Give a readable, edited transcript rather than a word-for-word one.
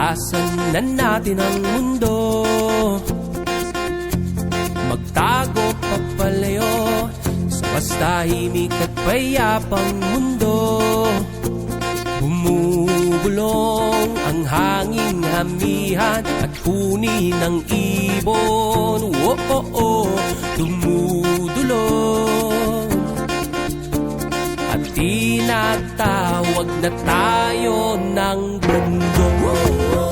Takasan na natin ang mundo, magtago papalayo sa mas tahimik at payapang mundo. Bumubulong ang hanging hamihan at huni ng ibon. Dumudulog at tinatawag na tayo ng bundok.